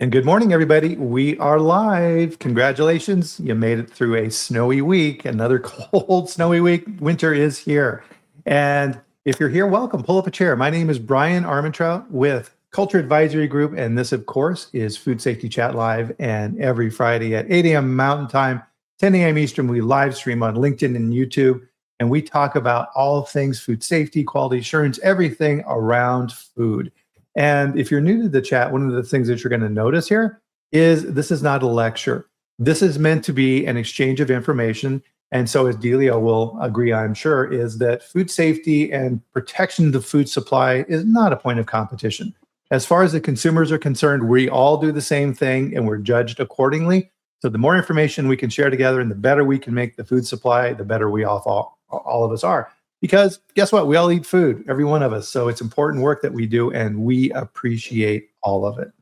And good morning, everybody. We are live. Congratulations. You made it through a snowy week. Another cold, snowy week. Winter is here. And if you're here, welcome. Pull up a chair. My name is Bryan Armentrout with Culture Advisory Group. And this, of course, is Food Safety Chat Live. And every Friday at 8 a.m. Mountain Time, 10 a.m. Eastern, we live stream on LinkedIn and YouTube. And we talk about all things food safety, quality assurance, everything around food. And if you're new to the chat, one of the things that you're going to notice here is this is not a lecture. This is meant to be an exchange of information. And so, as Deleo will agree, I'm sure, is that food safety and protection of the food supply is not a point of competition. As far as the consumers are concerned, we all do the same thing and we're judged accordingly. So the more information we can share together and the better we can make the food supply, the better we all of us are. Because guess what? We all eat food, every one of us. So it's important work that we do, and we appreciate all of it.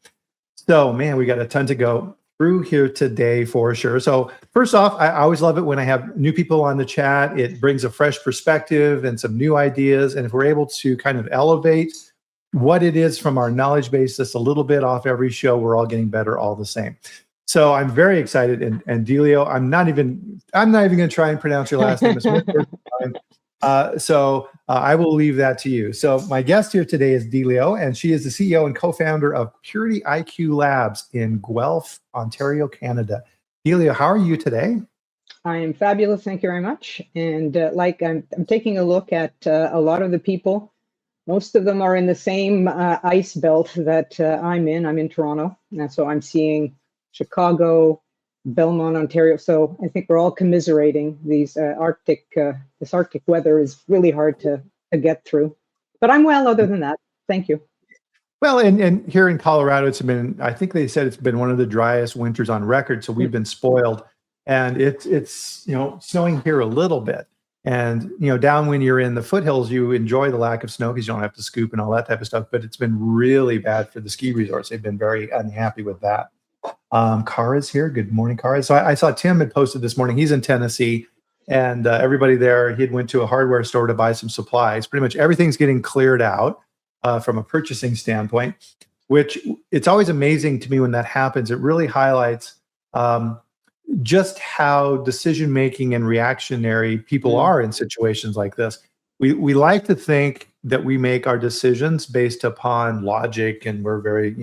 So, man, we got a ton to go through here today for sure. So first off, I always love it when I have new people on the chat. It brings a fresh perspective and some new ideas. And if we're able to kind of elevate what it is from our knowledge base just a little bit off every show, we're all getting better all the same. So I'm very excited. And Deleo, I'm not even going to try and pronounce your last name. So I will leave that to you. So my guest here today is Deleo, and she is the CEO and co-founder of Purity IQ Labs in Guelph, Ontario, Canada. Deleo, how are you today? I am fabulous. Thank you very much. And I'm taking a look at a lot of the people. Most of them are in the same ice belt that I'm in. I'm in Toronto. And so I'm seeing Chicago, Belmont, Ontario. So I think we're all commiserating these this Arctic weather is really hard to get through. But I'm well other than that. Thank you. Well, and here in Colorado, I think they said it's been one of the driest winters on record. So we've been spoiled, and it's snowing here a little bit. And down when you're in the foothills, you enjoy the lack of snow because you don't have to scoop and all that type of stuff. But it's been really bad for the ski resorts. They've been very unhappy with that. Kara's here. Good morning, Kara. So I saw Tim had posted this morning. He's in Tennessee, and everybody there, he had went to a hardware store to buy some supplies. Pretty much everything's getting cleared out from a purchasing standpoint, which it's always amazing to me when that happens. It really highlights just how decision-making and reactionary people are in situations like this. We like to think that we make our decisions based upon logic, and we're very,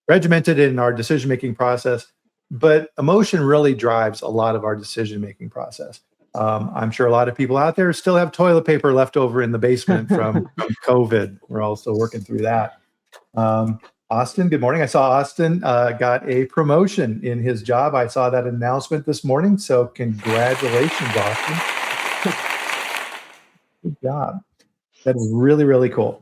regimented in our decision-making process, but emotion really drives a lot of our decision-making process. I'm sure a lot of people out there still have toilet paper left over in the basement from COVID. We're all still working through that. Austin, good morning. I saw Austin got a promotion in his job. I saw that announcement this morning. So congratulations, Austin. Good job. That is really, really cool.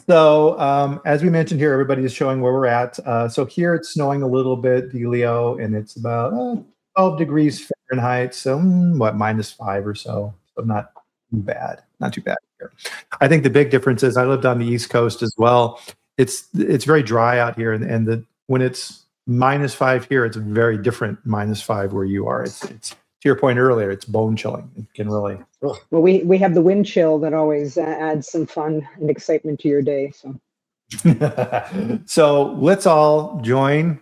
So as we mentioned here, everybody is showing where we're at. So here it's snowing a little bit, Deleo, and it's about 12 degrees Fahrenheit. So -5 or so. So not too bad. Not too bad here. I think the big difference is I lived on the East Coast as well. It's very dry out here, and when it's -5 here, it's a very different -5 where you are. It's to your point earlier, it's bone chilling. It can really. Well, we have the wind chill that always adds some fun and excitement to your day. So, so let's all join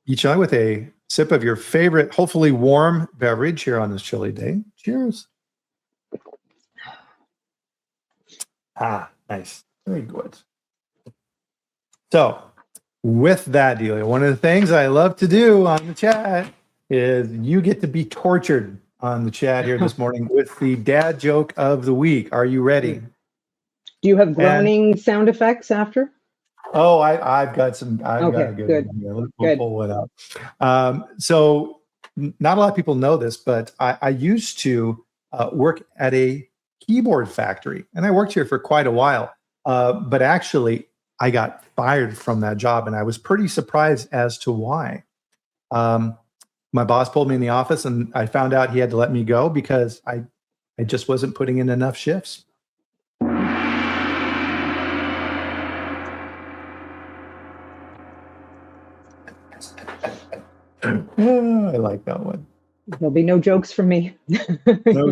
each other with a sip of your favorite, hopefully warm beverage here on this chilly day. Cheers. Nice. Very good. So with that, Delia, one of the things I love to do on the chat is you get to be tortured on the chat here this morning with the dad joke of the week. Are you ready? Do you have groaning sound effects after? Oh, I've got some. I've got a good one here. We'll pull it up. So not a lot of people know this, but I used to work at a keyboard factory, and I worked here for quite a while. But actually, I got fired from that job, and I was pretty surprised as to why. My boss pulled me in the office, and I found out he had to let me go because I just wasn't putting in enough shifts. I like that one. There'll be no jokes from me. No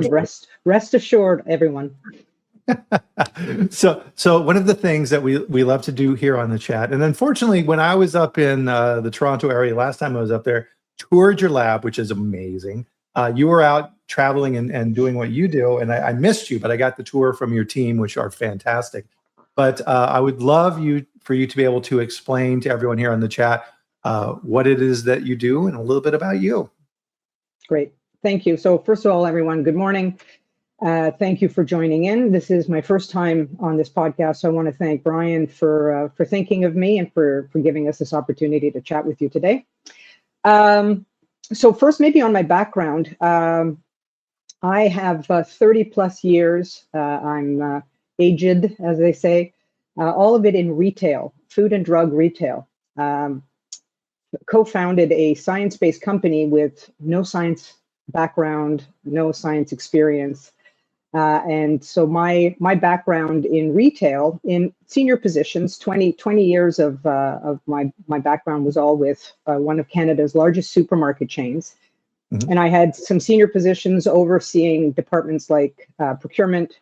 rest assured, everyone. So one of the things that we love to do here on the chat, and unfortunately, when I was up in the Toronto area last time I was up there, toured your lab, which is amazing. You were out traveling and doing what you do, and I missed you, but I got the tour from your team, which are fantastic. But I would love for you to be able to explain to everyone here on the chat what it is that you do and a little bit about you. Great. Thank you. So first of all, everyone, good morning. Thank you for joining in. This is my first time on this podcast, so I want to thank Bryan for thinking of me and for giving us this opportunity to chat with you today. So first, maybe on my background, I have 30 plus years. I'm aged, as they say, all of it in retail, food and drug retail. Co-founded a science-based company with no science background, no science experience. And so my background in retail, in senior positions, 20 years of my background was all with one of Canada's largest supermarket chains. Mm-hmm. And I had some senior positions overseeing departments like procurement,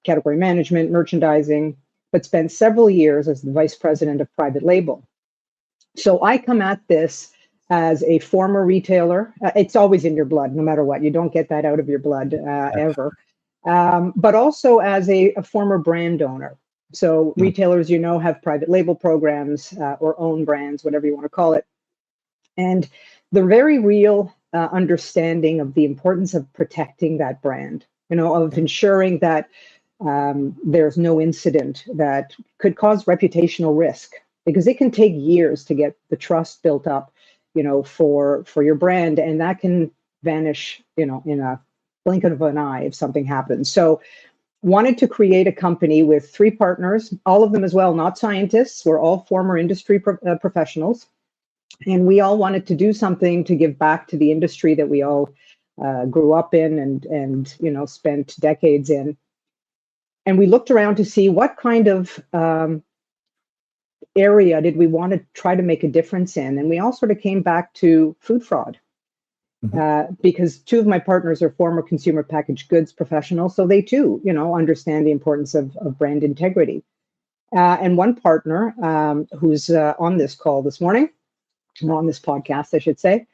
category management, merchandising, but spent several years as the vice president of private label. So I come at this as a former retailer. It's always in your blood, no matter what. You don't get that out of your blood ever. But also as a former brand owner. So retailers, have private label programs or own brands, whatever you want to call it. And the very real understanding of the importance of protecting that brand, of ensuring that there's no incident that could cause reputational risk, because it can take years to get the trust built up, for your brand, and that can vanish, in a blink of an eye if something happens. So wanted to create a company with 3 partners, all of them as well, not scientists. We're all former industry professionals. And we all wanted to do something to give back to the industry that we all grew up in and spent decades in. And we looked around to see what kind of area did we want to try to make a difference in. And we all sort of came back to food fraud. Because 2 of my partners are former consumer packaged goods professionals, so they too, understand the importance of brand integrity. And one partner who's on this call this morning, or on this podcast, I should say,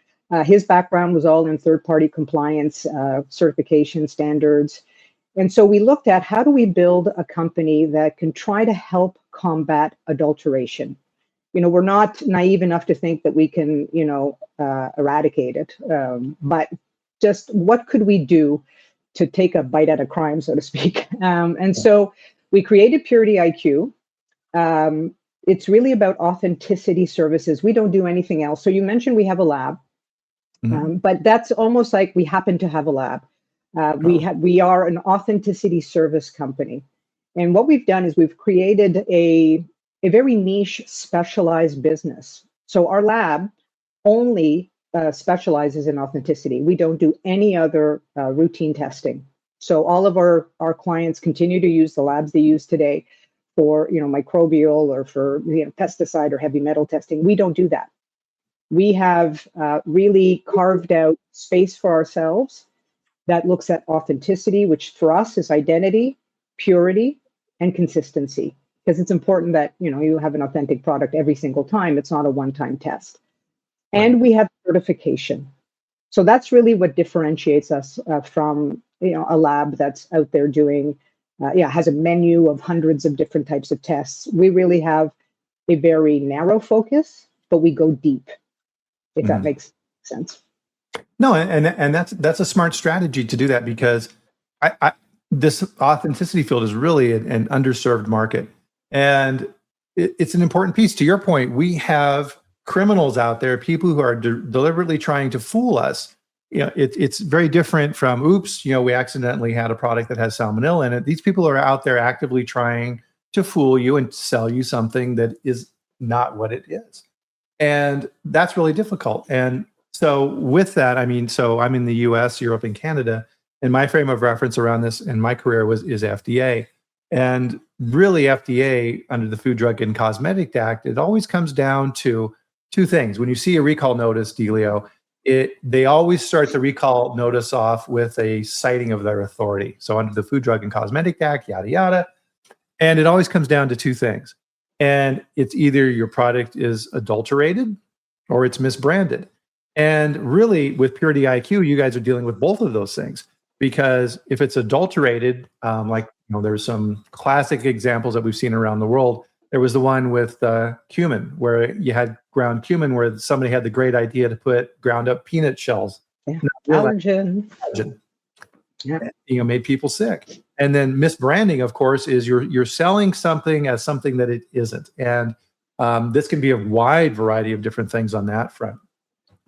his background was all in third-party compliance, certification standards. And so we looked at how do we build a company that can try to help combat adulteration. We're not naive enough to think that we can, eradicate it. But just what could we do to take a bite at a crime, so to speak? So we created Purity IQ. It's really about authenticity services. We don't do anything else. So you mentioned we have a lab, but that's almost like we happen to have a lab. We are an authenticity service company. And what we've done is we've created a very niche specialized business. So our lab only specializes in authenticity. We don't do any other routine testing. So all of our clients continue to use the labs they use today for microbial or for pesticide or heavy metal testing. We don't do that. We have really carved out space for ourselves that looks at authenticity, which for us is identity, purity, and consistency. Because it's important that you have an authentic product every single time. It's not a one-time test. And we have certification. So that's really what differentiates us from a lab that's out there doing, has a menu of hundreds of different types of tests. We really have a very narrow focus, but we go deep, if that makes sense. No, and that's a smart strategy to do that, because this authenticity field is really an underserved market. And it's an important piece. To your point, we have criminals out there, people who are deliberately trying to fool us. It's very different from, oops, we accidentally had a product that has salmonella in it. These people are out there actively trying to fool you and sell you something that is not what it is. And that's really difficult. And so with that, so I'm in the US, Europe, and Canada, and my frame of reference around this in my career is FDA. And really, FDA, under the Food, Drug, and Cosmetic Act, it always comes down to 2 things. When you see a recall notice, Deleo, they always start the recall notice off with a citing of their authority. So under the Food, Drug, and Cosmetic Act, yada, yada. And it always comes down to two things. And it's either your product is adulterated or it's misbranded. And really, with Purity IQ, you guys are dealing with both of those things. Because if it's adulterated, there's some classic examples that we've seen around the world. There was the one with cumin, where you had ground cumin, where somebody had the great idea to put ground up peanut shells. Yeah. Allergen. Yeah. Made people sick. And then misbranding, of course, is you're selling something as something that it isn't. And this can be a wide variety of different things on that front.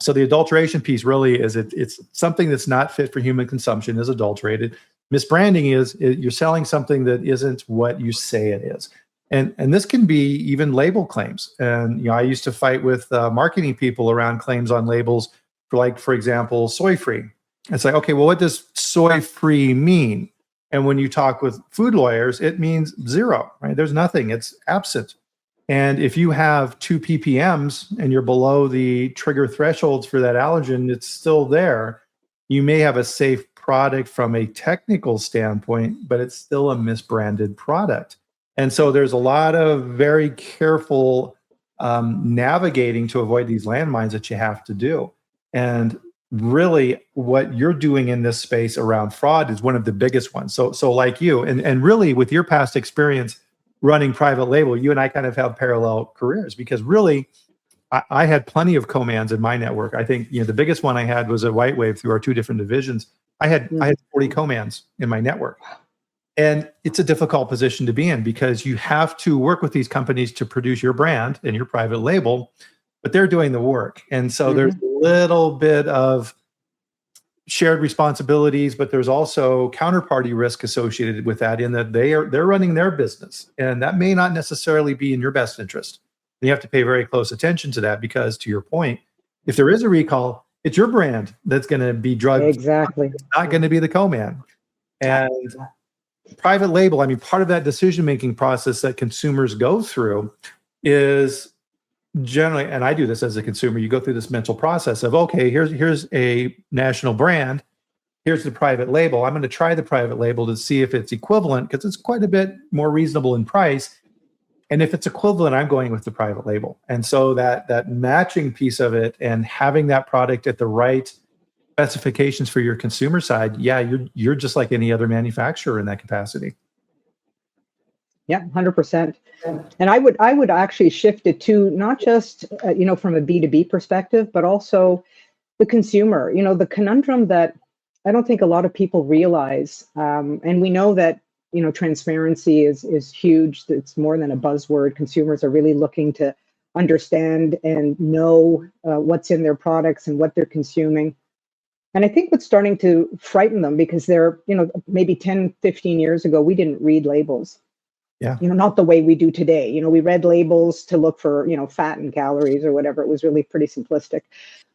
So the adulteration piece really is it's something that's not fit for human consumption is adulterated. Misbranding is you're selling something that isn't what you say it is. And this can be even label claims. And I used to fight with marketing people around claims on labels for example, soy-free. It's like, okay, well, what does soy-free mean? And when you talk with food lawyers, it means zero, right? There's nothing, it's absent. And if you have 2 ppms and you're below the trigger thresholds for that allergen, it's still there. You may have a safe product from a technical standpoint, but it's still a misbranded product. And so there's a lot of very careful navigating to avoid these landmines that you have to do. And really what you're doing in this space around fraud is one of the biggest ones. So like you, and really with your past experience running private label, you and I kind of have parallel careers, because really I had plenty of co-mans in my network. I think the biggest one I had was a White Wave through our 2 different divisions. I had 40 co-mans in my network. And it's a difficult position to be in, because you have to work with these companies to produce your brand and your private label, but they're doing the work. And so there's a little bit of shared responsibilities, but there's also counterparty risk associated with that, in that they're running their business, and that may not necessarily be in your best interest. And you have to pay very close attention to that, because to your point, if there is a recall, it's your brand that's going to be drugged. Exactly. It's not going to be the co-man. And private label, part of that decision-making process that consumers go through is generally, and I do this as a consumer, you go through this mental process of, okay, here's a national brand, here's the private label. I'm going to try the private label to see if it's equivalent, because it's quite a bit more reasonable in price. And if it's equivalent, I'm going with the private label. And so that matching piece of it, and having that product at the right specifications for your consumer side, you're just like any other manufacturer in that capacity. Yeah, 100%. And I would actually shift it to not just from a B2B perspective, but also the consumer. The conundrum that I don't think a lot of people realize, and we know that transparency is huge. It's more than a buzzword. Consumers are really looking to understand and know what's in their products and what they're consuming. And I think what's starting to frighten them, because they're, maybe 10, 15 years ago, we didn't read labels. Yeah. Not the way we do today. We read labels to look for, fat and calories or whatever. It was really pretty simplistic.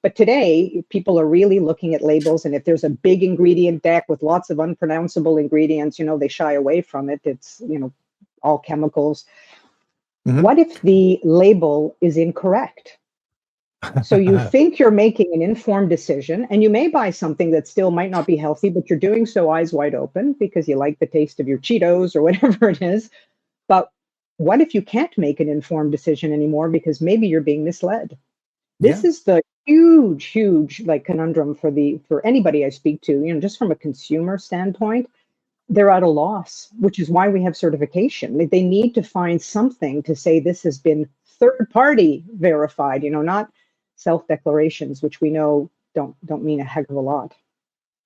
But today, people are really looking at labels. And if there's a big ingredient deck with lots of unpronounceable ingredients, they shy away from it. It's, all chemicals. Mm-hmm. What if the label is incorrect? So you think you're making an informed decision, and you may buy something that still might not be healthy, but you're doing so eyes wide open because you like the taste of your Cheetos or whatever it is. But what if you can't make an informed decision anymore because maybe you're being misled? This is the huge conundrum for anybody I speak to, just from a consumer standpoint. They're at a loss, which is why we have certification. They need to find something to say this has been third party verified, not self-declarations, which we know don't mean a heck of a lot.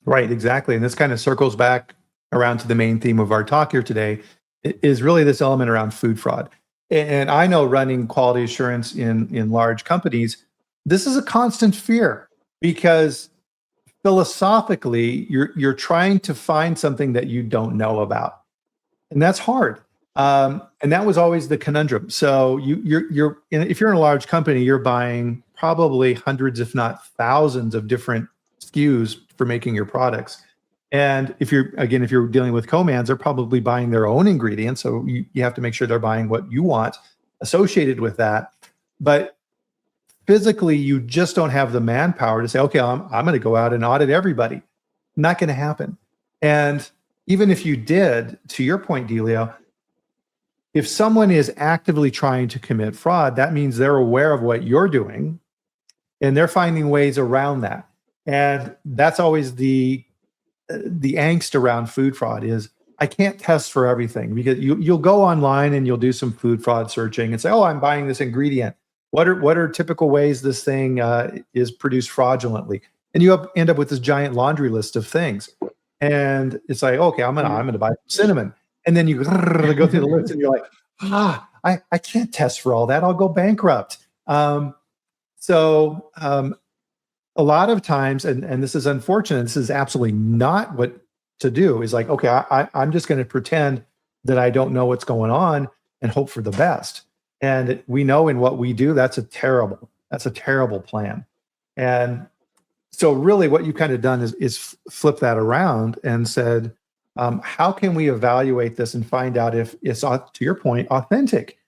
Right, exactly. And this kind of circles back around to the main theme of our talk here today, is really this element around food fraud. And I know, running quality assurance in large companies, this is a constant fear, because philosophically you're trying to find something that you don't know about, and that's hard. And that was always the conundrum. So if you're in a large company, you're buying probably hundreds, if not thousands, of different SKUs for making your products. And if you're dealing with co-mans, they're probably buying their own ingredients. So you have to make sure they're buying what you want associated with that. But physically, you just don't have the manpower to say, okay, I'm going to go out and audit everybody. Not going to happen. And even if you did, to your point, Deleo, if someone is actively trying to commit fraud, that means they're aware of what you're doing and they're finding ways around that. And that's always the angst around food fraud is I can't test for everything, because you'll go online and you'll do some food fraud searching and say, oh, I'm buying this ingredient. What are typical ways this thing is produced fraudulently? And you end up with this giant laundry list of things. And it's like, okay, I'm gonna buy cinnamon. And then you go through the list and you're like, I can't test for all that. I'll go bankrupt. So a lot of times, and this is unfortunate, this is absolutely not what to do, is like, okay, I'm just going to pretend that I don't know what's going on and hope for the best. And we know in what we do, that's a terrible plan. And so really what you've kind of done is flip that around and said, how can we evaluate this and find out if it's, to your point, authentic?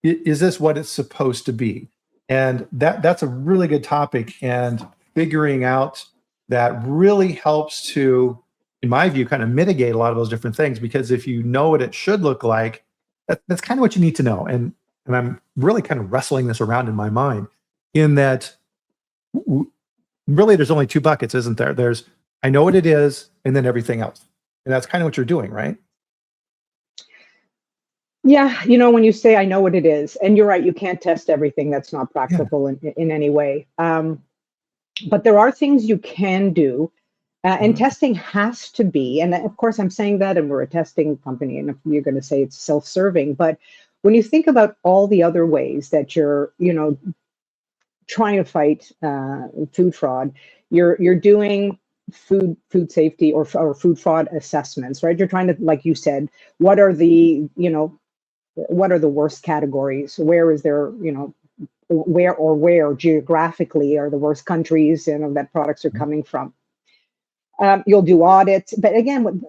Is this what it's supposed to be? And that's a really good topic. And figuring out that really helps to, in my view, kind of mitigate a lot of those different things. Because if you know what it should look like, that's kind of what you need to know. And I'm really kind of wrestling this around in my mind, in that really there's only two buckets, isn't there? There's, I know what it is, and then everything else. And that's kind of what you're doing, right? Yeah, when you say I know what it is, and you're right, you can't test everything. That's not practical in any way. But there are things you can do, and testing has to be, and of course I'm saying that, and we're a testing company, and if you're going to say it's self-serving, but when you think about all the other ways that you're, trying to fight food fraud, you're doing food safety or food fraud assessments, right? You're trying to, like you said, what are the worst categories? Where is there, where geographically are the worst countries, that products are coming from? You'll do audits, but again, with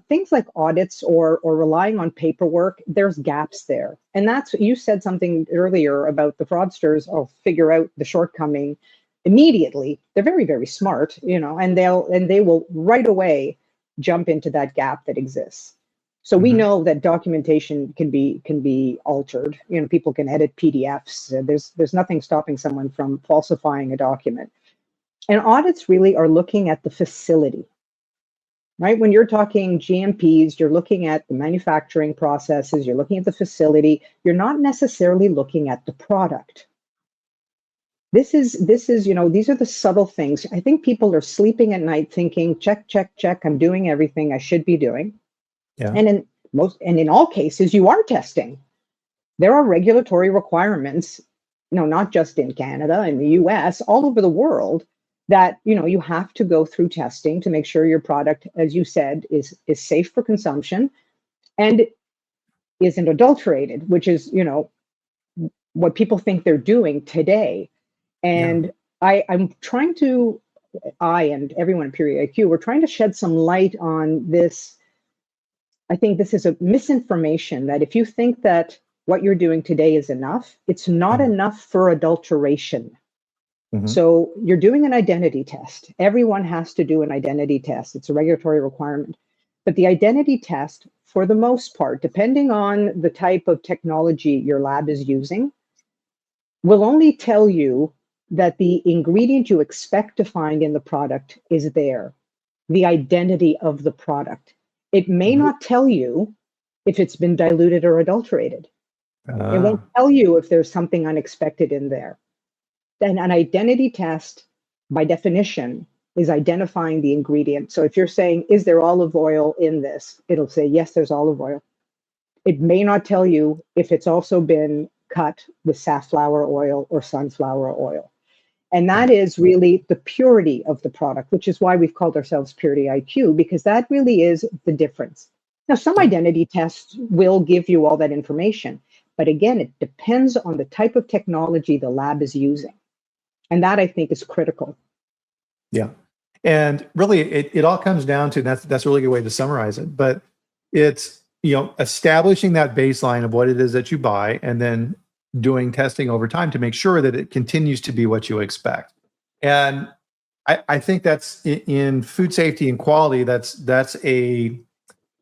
things like audits or relying on paperwork, there's gaps there. And that's, you said something earlier about the fraudsters will figure out the shortcoming immediately. They're very, very smart, and they will right away jump into that gap that exists. So we know that documentation can be altered. People can edit PDFs. There's nothing stopping someone from falsifying a document. And audits really are looking at the facility, right? When you're talking GMPs, you're looking at the manufacturing processes, you're looking at the facility, you're not necessarily looking at the product. This is, these are the subtle things. I think people are sleeping at night thinking, check, check, check, I'm doing everything I should be doing. Yeah. And in all cases, you are testing. There are regulatory requirements, not just in Canada, in the US, all over the world, that you have to go through testing to make sure your product, as you said, is safe for consumption and isn't adulterated, which is what people think they're doing today. And I'm trying to, I and everyone at Period IQ, we're trying to shed some light on this. I think this is a misinformation, that if you think that what you're doing today is enough, it's not enough for adulteration. So you're doing an identity test. Everyone has to do an identity test. It's a regulatory requirement. But the identity test, for the most part, depending on the type of technology your lab is using, will only tell you that the ingredient you expect to find in the product is there, the identity of the product. It may not tell you if it's been diluted or adulterated. It won't tell you if there's something unexpected in there. Then an identity test, by definition, is identifying the ingredient. So if you're saying, is there olive oil in this? It'll say, yes, there's olive oil. It may not tell you if it's also been cut with safflower oil or sunflower oil. And that is really the purity of the product, which is why we've called ourselves Purity IQ, because that really is the difference. Now, some identity tests will give you all that information, but again, it depends on the type of technology the lab is using. And that, I think, is critical. Yeah. And really, it all comes down to, that's a really good way to summarize it, but it's, establishing that baseline of what it is that you buy, and then doing testing over time to make sure that it continues to be what you expect. And I think that's in food safety and quality, that's a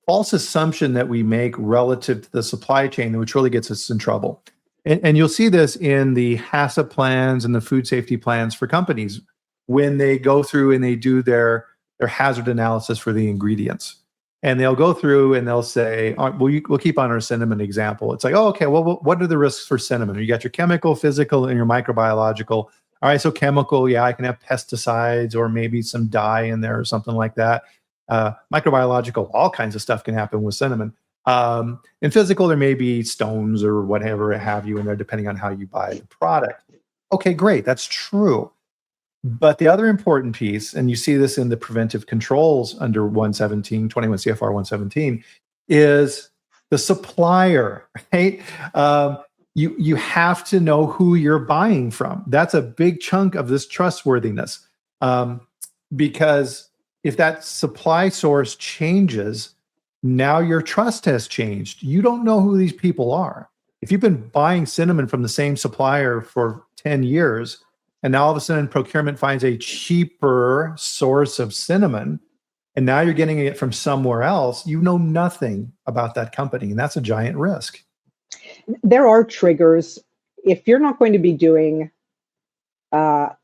false assumption that we make relative to the supply chain, which really gets us in trouble. And you'll see this in the HACCP plans and the food safety plans for companies when they go through and they do their hazard analysis for the ingredients. And they'll go through and they'll say, we'll keep on our cinnamon example. It's like, oh, okay, well, what are the risks for cinnamon? You got your chemical, physical, and your microbiological. All right, so chemical, yeah, I can have pesticides or maybe some dye in there or something like that. Microbiological, all kinds of stuff can happen with cinnamon. In physical, there may be stones or whatever have you in there, depending on how you buy the product. Okay, great, that's true. But the other important piece, and you see this in the preventive controls under 117, 21 CFR 117, is the supplier, right? You have to know who you're buying from. That's a big chunk of this trustworthiness. Because if that supply source changes, now your trust has changed. You don't know who these people are. If you've been buying cinnamon from the same supplier for 10 years, and now all of a sudden procurement finds a cheaper source of cinnamon, and now you're getting it from somewhere else, you know nothing about that company, and that's a giant risk. There are triggers. If you're not going to be doing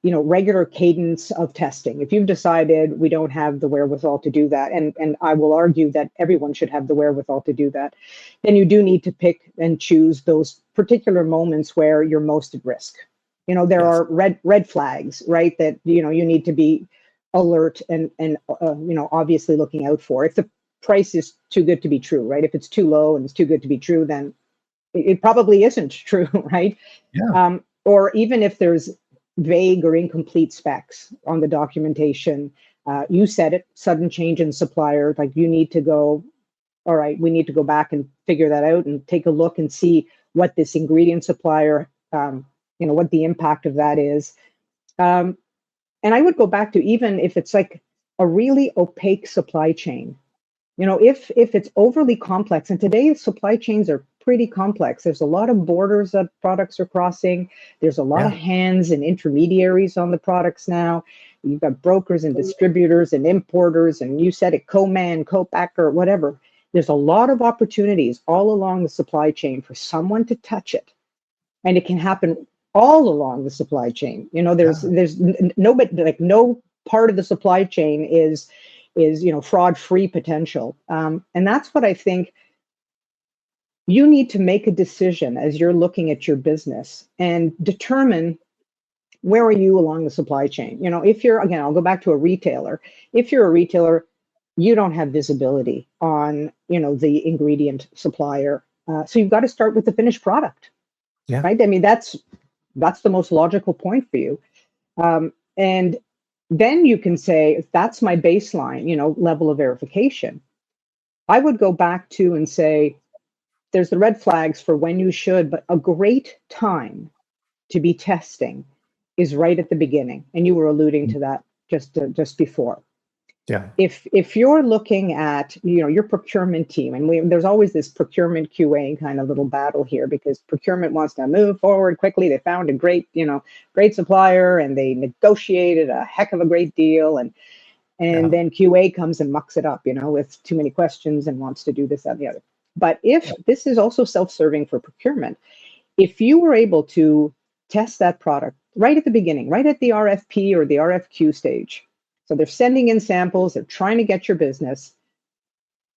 regular cadence of testing, if you've decided we don't have the wherewithal to do that, and I will argue that everyone should have the wherewithal to do that, then you do need to pick and choose those particular moments where you're most at risk. There are red flags, right, that you need to be alert and obviously looking out for. If the price is too good to be true, right? If it's too low and it's too good to be true, then it probably isn't true, right? Yeah. Or even if there's vague or incomplete specs on the documentation, you said it, sudden change in supplier, like you need to go, all right, we need to go back and figure that out and take a look and see what this ingredient supplier, what the impact of that is. And I would go back to, even if it's like a really opaque supply chain, if it's overly complex, and today supply chains are pretty complex. There's a lot of borders that products are crossing. There's a lot of hands and intermediaries on the products now. You've got brokers and distributors and importers, and you said it, co-man, co-packer, whatever. There's a lot of opportunities all along the supply chain for someone to touch it. And it can happen all along the supply chain. There's nobody, like no part of the supply chain is fraud-free potential. And that's what I think you need to make a decision as you're looking at your business and determine where are you along the supply chain. If you're, again, I'll go back to a retailer. If you're a retailer, you don't have visibility on, the ingredient supplier. So you've got to start with the finished product, right? I mean, that's the most logical point for you. And then you can say, if that's my baseline, level of verification, I would go back to and say, there's the red flags for when you should, but a great time to be testing is right at the beginning. And you were alluding to that just before. Yeah. If you're looking at, your procurement team, and there's always this procurement QA kind of little battle here, because procurement wants to move forward quickly. They found a great supplier and they negotiated a heck of a great deal. And then QA comes and mucks it up, with too many questions and wants to do this, that, and the other. But if this is also self-serving for procurement, if you were able to test that product right at the beginning, right at the RFP or the RFQ stage, so they're sending in samples, they're trying to get your business,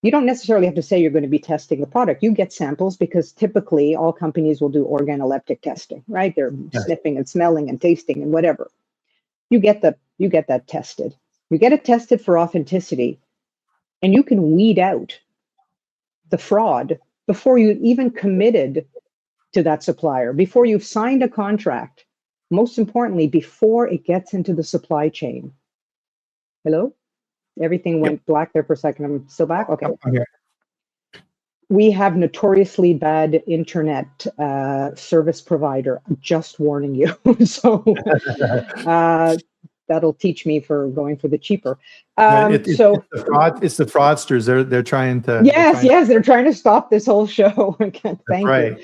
you don't necessarily have to say you're going to be testing the product. You get samples because typically all companies will do organoleptic testing, right? They're sniffing and smelling and tasting and whatever. You get that tested. You get it tested for authenticity, and you can weed out the fraud before you even committed to that supplier, before you've signed a contract, most importantly, before it gets into the supply chain. Hello? Everything went black there for a second. I'm still back? Okay. I'm here. We have notoriously bad internet service provider, just warning you. So that'll teach me for going for the cheaper. It's the fraudsters. They're trying to. Yes, they're trying to stop this whole show. Thank you.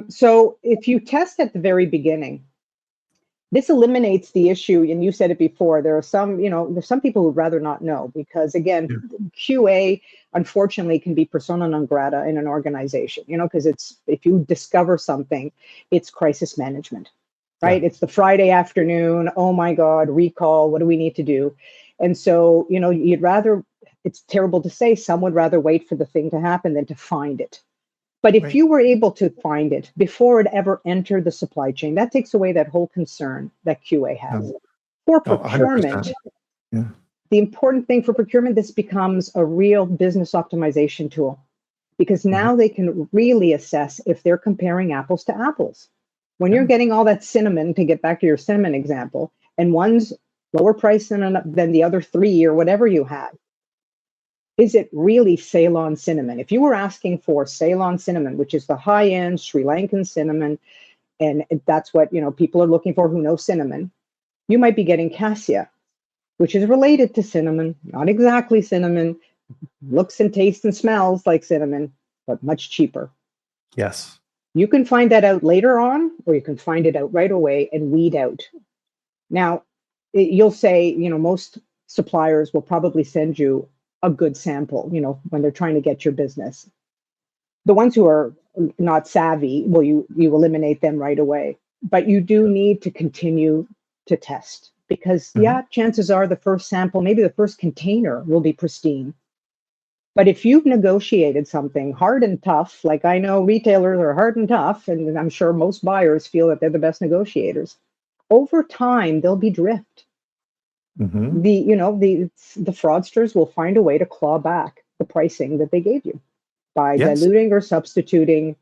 So if you test at the very beginning, this eliminates the issue, and you said it before, there are some, there's some people who'd rather not know because, again, QA, unfortunately, can be persona non grata in an organization, because if you discover something, it's crisis management, right? It's the Friday afternoon, oh my God, recall, what do we need to do? And so, it's terrible to say, some would rather wait for the thing to happen than to find it. But if you were able to find it before it ever entered the supply chain, that takes away that whole concern that QA has. For procurement, the important thing for procurement, this becomes a real business optimization tool because now they can really assess if they're comparing apples to apples. When you're getting all that cinnamon, to get back to your cinnamon example, and one's lower price than the other three or whatever you have, is it really Ceylon cinnamon? If you were asking for Ceylon cinnamon, which is the high-end Sri Lankan cinnamon, and that's what people are looking for who know cinnamon, you might be getting cassia, which is related to cinnamon, not exactly cinnamon, looks and tastes and smells like cinnamon, but much cheaper. Yes. You can find that out later on, or you can find it out right away and weed out. Now, you'll say, most suppliers will probably send you a good sample, when they're trying to get your business. The ones who are not savvy, well, you eliminate them right away. But you do need to continue to test because, chances are the first sample, maybe the first container will be pristine. But if you've negotiated something hard and tough, like I know retailers are hard and tough, and I'm sure most buyers feel that they're the best negotiators, over time, there'll be drift. The fraudsters will find a way to claw back the pricing that they gave you by diluting or substituting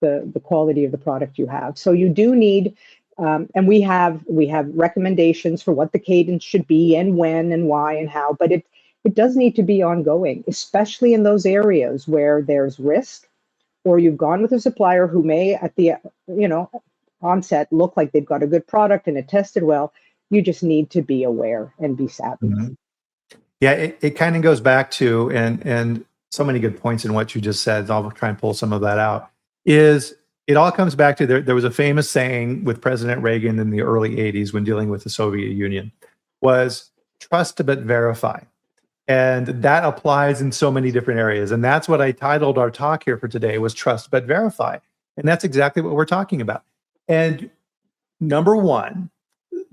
the quality of the product you have. So you do need, and we have recommendations for what the cadence should be and when and why and how, but it does need to be ongoing, especially in those areas where there's risk, or you've gone with a supplier who may at the onset look like they've got a good product and it tested well. You just need to be aware and be savvy. Yeah, it kind of goes back to, and so many good points in what you just said. I'll try and pull some of that out. Is it all comes back to there was a famous saying with President Reagan in the early 80s when dealing with the Soviet Union was trust but verify. And that applies in so many different areas. And that's what I titled our talk here for today was trust but verify. And that's exactly what we're talking about. And number one,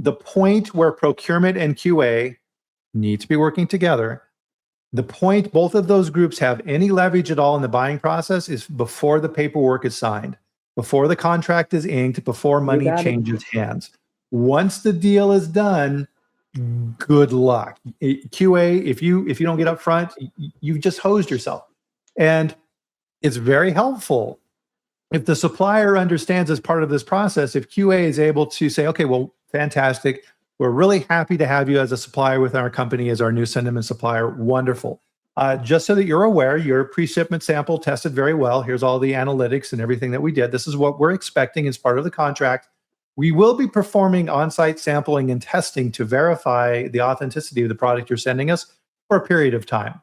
the point where procurement and QA need to be working together, the point both of those groups have any leverage at all in the buying process is before the paperwork is signed, before the contract is inked, before money changes hands. Once the deal is done, good luck. QA, if you don't get up front, you've just hosed yourself. And it's very helpful if the supplier understands as part of this process, if QA is able to say, okay, well, fantastic. We're really happy to have you as a supplier with our company as our new cinnamon supplier. Wonderful. Just so that you're aware, your pre-shipment sample tested very well. Here's all the analytics and everything that we did. This is what we're expecting as part of the contract. We will be performing on-site sampling and testing to verify the authenticity of the product you're sending us for a period of time.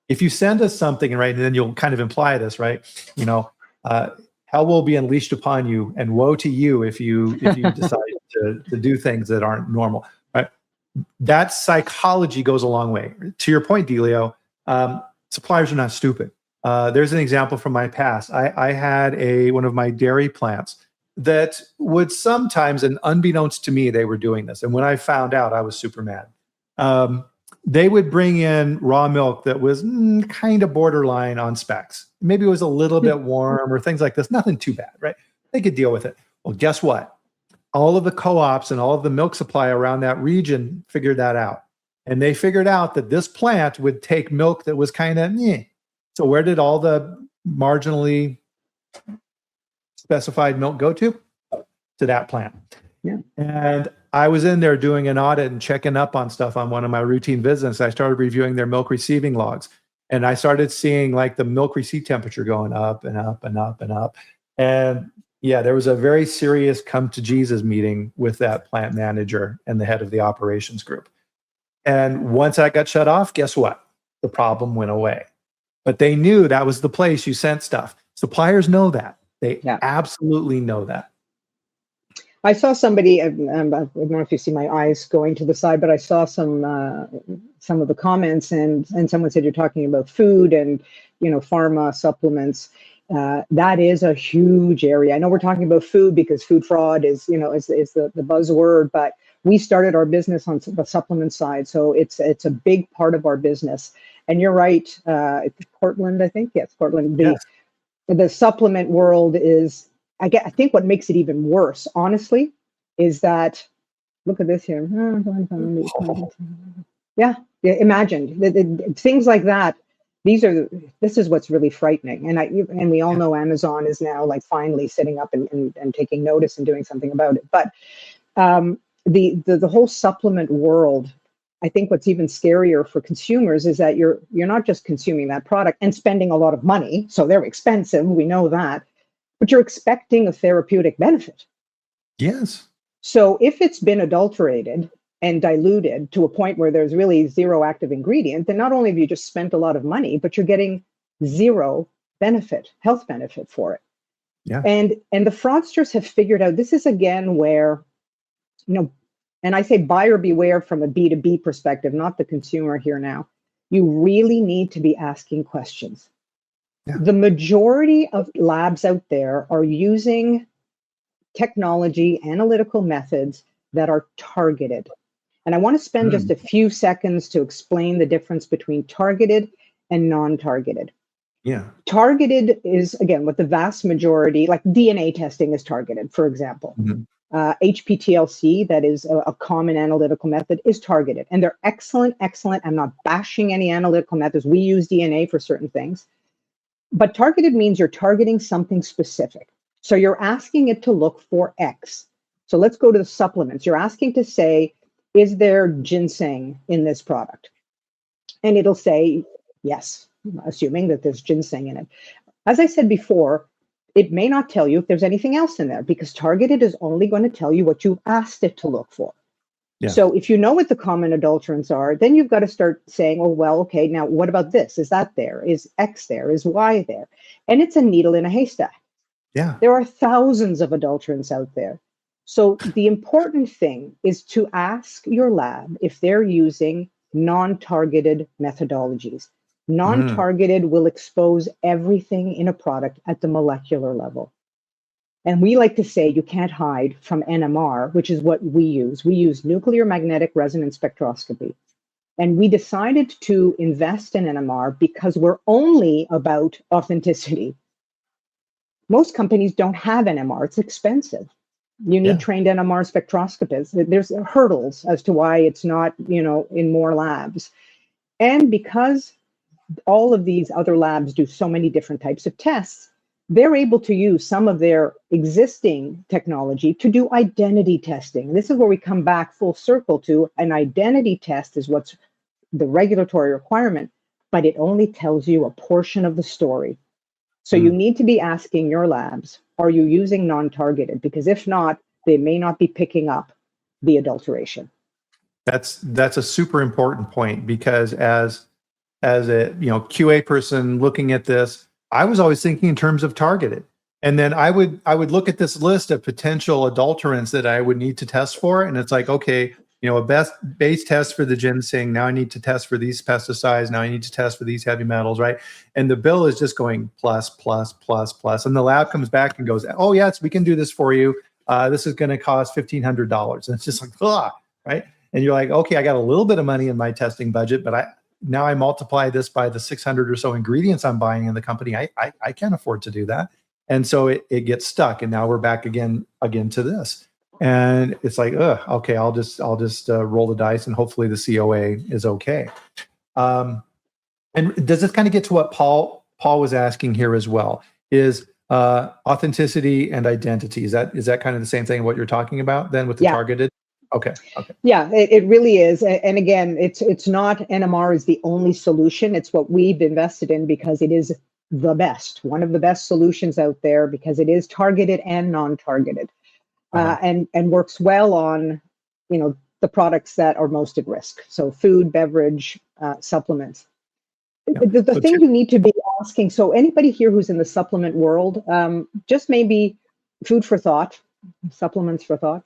If you send us something, right, and then you'll kind of imply this, right? Hell will be unleashed upon you, and woe to you if you decide to do things that aren't normal. Right? That psychology goes a long way. To your point, Deleo, suppliers are not stupid. There's an example from my past. I had one of my dairy plants that would sometimes, and unbeknownst to me, they were doing this. And when I found out, I was super mad. They would bring in raw milk that was kind of borderline on specs. Maybe it was a little bit warm or things like this. Nothing too bad, right? They could deal with it. Well, guess what? All of the co-ops and all of the milk supply around that region figured that out. And they figured out that this plant would take milk that was kind of meh. So where did all the marginally specified milk go to? To that plant. Yeah. And I was in there doing an audit and checking up on stuff on one of my routine visits. I started reviewing their milk receiving logs. And I started seeing like the milk receipt temperature going up and up and up and up. And yeah, there was a very serious come to Jesus meeting with that plant manager and the head of the operations group. And once that got shut off, guess what? The problem went away. But they knew that was the place you sent stuff. Suppliers know that. They Yeah. absolutely know that. I saw somebody, I don't know if you see my eyes going to the side, but I saw some of the comments, and someone said you're talking about food and, pharma supplements. That is a huge area. I know we're talking about food because food fraud is the buzzword, but we started our business on the supplement side, so it's a big part of our business. And you're right, Portland, I think, yes, Portland. Yes. The supplement world is, I think what makes it even worse, honestly, is that, look at this here. Yeah, imagine things like that. This is what's really frightening. And we all know Amazon is now like finally sitting up and taking notice and doing something about it. But the whole supplement world, I think what's even scarier for consumers is that you're not just consuming that product and spending a lot of money, so they're expensive, we know that, but you're expecting a therapeutic benefit. Yes. So if it's been adulterated and diluted to a point where there's really zero active ingredient, then not only have you just spent a lot of money, but you're getting zero health benefit for it. Yeah. And the fraudsters have figured out, this is again where, and I say buyer beware from a B2B perspective, not the consumer here now. You really need to be asking questions. Yeah. The majority of labs out there are using technology, analytical methods that are targeted. And I want to spend just a few seconds to explain the difference between targeted and non-targeted. Yeah. Targeted is, again, what the vast majority, like DNA testing is targeted, for example. Mm-hmm. HPTLC, that is a common analytical method, is targeted. And they're excellent. I'm not bashing any analytical methods. We use DNA for certain things. But targeted means you're targeting something specific. So you're asking it to look for X. So let's go to the supplements. You're asking to say, is there ginseng in this product? And it'll say yes, assuming that there's ginseng in it. As I said before, it may not tell you if there's anything else in there because targeted is only going to tell you what you've asked it to look for. Yeah. So if you know what the common adulterants are, then you've got to start saying, oh, well, okay, now what about this? Is that there? Is X there? Is Y there? And it's a needle in a haystack. Yeah. There are thousands of adulterants out there. So the important thing is to ask your lab if they're using non-targeted methodologies. Non-targeted will expose everything in a product at the molecular level. And we like to say you can't hide from NMR, which is what we use. We use nuclear magnetic resonance spectroscopy. And we decided to invest in NMR because we're only about authenticity. Most companies don't have NMR. It's expensive. You need trained NMR spectroscopists. There's hurdles as to why it's not, in more labs. And because all of these other labs do so many different types of tests, they're able to use some of their existing technology to do identity testing. And this is where we come back full circle to an identity test is what's the regulatory requirement, but it only tells you a portion of the story. So you need to be asking your labs, are you using non-targeted? Because if not, they may not be picking up the adulteration. That's a super important point because as a QA person looking at this, I was always thinking in terms of targeted. And then I would look at this list of potential adulterants that I would need to test for. And it's like, okay, a base test for the ginseng. Now I need to test for these pesticides. Now I need to test for these heavy metals, right? And the bill is just going plus, plus, plus, plus. And the lab comes back and goes, oh, yes, we can do this for you. This is going to cost $1,500. And it's just like, right? And you're like, okay, I got a little bit of money in my testing budget, but now I multiply this by the 600 or so ingredients I'm buying in the company. I can't afford to do that. And so it gets stuck. And now we're back again to this. And it's like, okay, I'll just roll the dice and hopefully the COA is okay. And does this kind of get to what Paul was asking here as well? Is authenticity and identity, is that kind of the same thing what you're talking about then with the targeted? Okay. Yeah, it really is. And again, it's not NMR is the only solution. It's what we've invested in because it is the best, one of the best solutions out there because it is targeted and non-targeted. And works well on, the products that are most at risk. So food, beverage, supplements. Yeah. The So thing you need to be asking, so anybody here who's in the supplement world, just maybe food for thought, supplements for thought.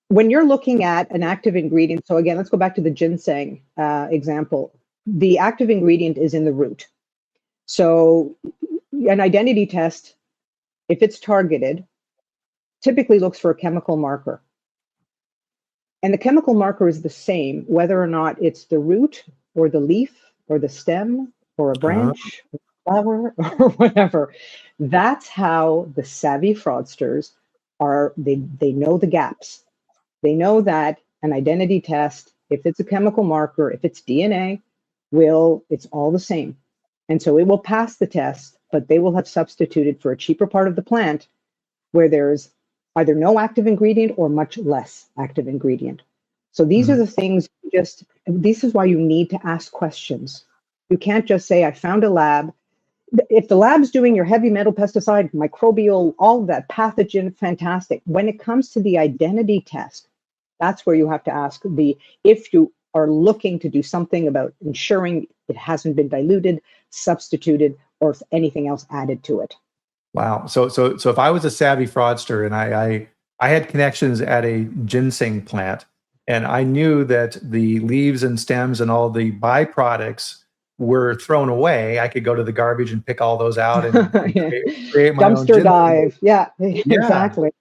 When you're looking at an active ingredient, so again, let's go back to the ginseng example. The active ingredient is in the root. So an identity test, if it's targeted, typically looks for a chemical marker. And the chemical marker is the same, whether or not it's the root or the leaf or the stem or a branch, or flower, or whatever. That's how the savvy fraudsters are, they know the gaps. They know that an identity test, if it's a chemical marker, if it's DNA, it's all the same. And so it will pass the test, but they will have substituted for a cheaper part of the plant where there's either no active ingredient or much less active ingredient. So these are the things, this is why you need to ask questions. You can't just say, I found a lab. If the lab's doing your heavy metal pesticide, microbial, all of that, pathogen, fantastic. When it comes to the identity test, that's where you have to ask if you are looking to do something about ensuring it hasn't been diluted, substituted, or if anything else added to it. Wow. So if I was a savvy fraudster and I had connections at a ginseng plant, and I knew that the leaves and stems and all the byproducts were thrown away, I could go to the garbage and pick all those out and Yeah. create my own Dumpster dive. Yeah, exactly.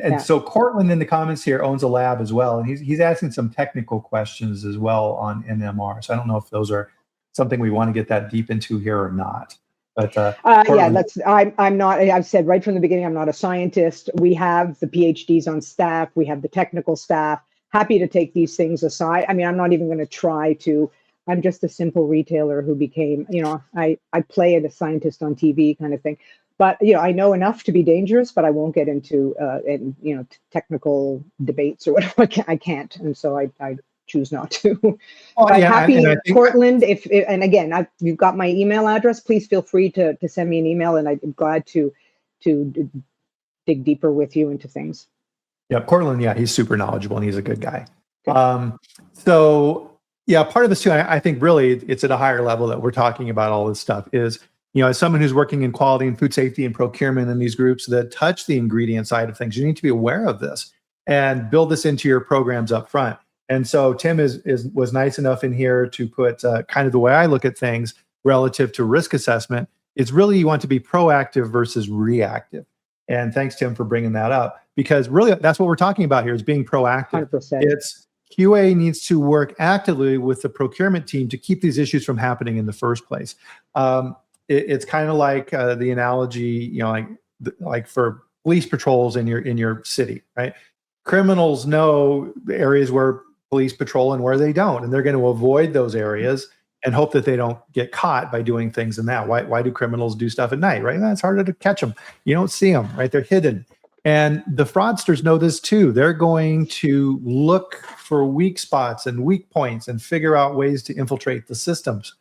And so Cortland in the comments here owns a lab as well, and he's asking some technical questions as well on NMR. So I don't know if those are something we want to get that deep into here or not. But I'm not. I've said right from the beginning, I'm not a scientist. We have the PhDs on staff. We have the technical staff. Happy to take these things aside. I mean, I'm not even going to try to. I'm just a simple retailer who became, I play as a scientist on TV kind of thing. But, I know enough to be dangerous, but I won't get into, technical debates or whatever. I can't. And so I choose not to. Well, but yeah, happy, and I think, Cortland, and again, you've got my email address, please feel free to send me an email, and I'm glad to dig deeper with you into things. Yeah, Cortland, yeah, he's super knowledgeable and he's a good guy. So yeah, part of this too, I think really it's at a higher level that we're talking about all this stuff is, as someone who's working in quality and food safety and procurement in these groups that touch the ingredient side of things, you need to be aware of this and build this into your programs up front. And so Tim was nice enough in here to put kind of the way I look at things relative to risk assessment. It's really, you want to be proactive versus reactive. And thanks, Tim, for bringing that up, because really that's what we're talking about here is being proactive. 100%. It's QA needs to work actively with the procurement team to keep these issues from happening in the first place. It's kind of like the analogy, like for police patrols in your city, right? Criminals know the areas where police patrol and where they don't, and they're going to avoid those areas and hope that they don't get caught by doing things in that. Why do criminals do stuff at night, right? It's harder to catch them. You don't see them, right? They're hidden. And the fraudsters know this too. They're going to look for weak spots and weak points and figure out ways to infiltrate the systems.